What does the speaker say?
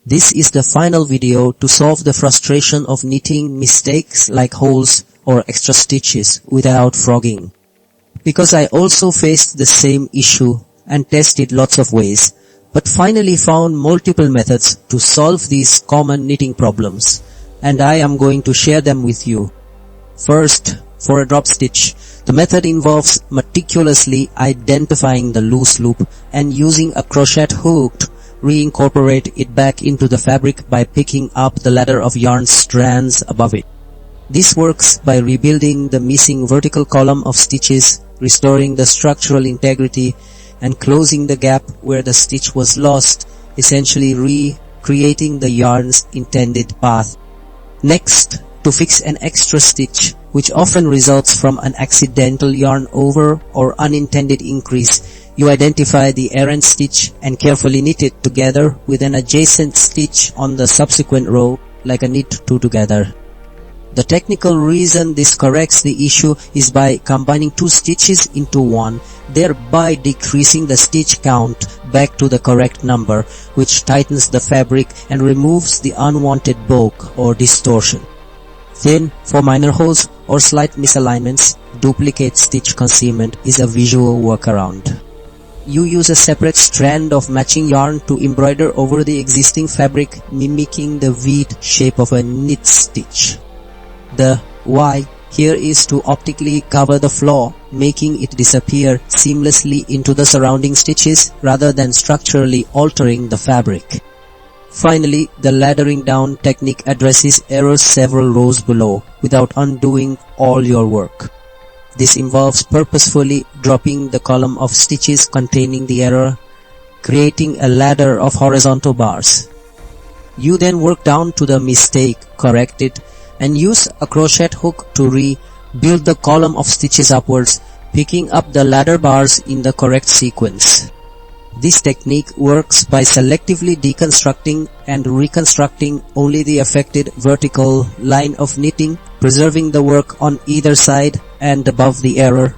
This is the final video to solve the frustration of knitting mistakes like holes or extra stitches without frogging. Because I also faced the same issue and tested lots of ways, but finally found multiple methods to solve these common knitting problems, and I am going to share them with you. First, for a drop stitch, the method involves meticulously identifying the loose loop and using a crochet hook to reincorporate it back into the fabric by picking up the ladder of yarn strands above it. This works by rebuilding the missing vertical column of stitches, restoring the structural integrity, and closing the gap where the stitch was lost, essentially recreating the yarn's intended path. Next, to fix an extra stitch, which often results from an accidental yarn over or unintended increase, you identify the errant stitch and carefully knit it together with an adjacent stitch on the subsequent row like a knit two together. The technical reason this corrects the issue is by combining two stitches into one, thereby decreasing the stitch count back to the correct number, which tightens the fabric and removes the unwanted bulk or distortion. Then, for minor holes or slight misalignments, duplicate stitch concealment is a visual workaround. You use a separate strand of matching yarn to embroider over the existing fabric, mimicking the V shape of a knit stitch. The why here is to optically cover the flaw, making it disappear seamlessly into the surrounding stitches rather than structurally altering the fabric. Finally, the laddering down technique addresses errors several rows below without undoing all your work. This involves purposefully dropping the column of stitches containing the error, creating a ladder of horizontal bars. You then work down to the mistake, correct it, and use a crochet hook to rebuild the column of stitches upwards, picking up the ladder bars in the correct sequence. This technique works by selectively deconstructing and reconstructing only the affected vertical line of knitting, preserving the work on either side and above the error,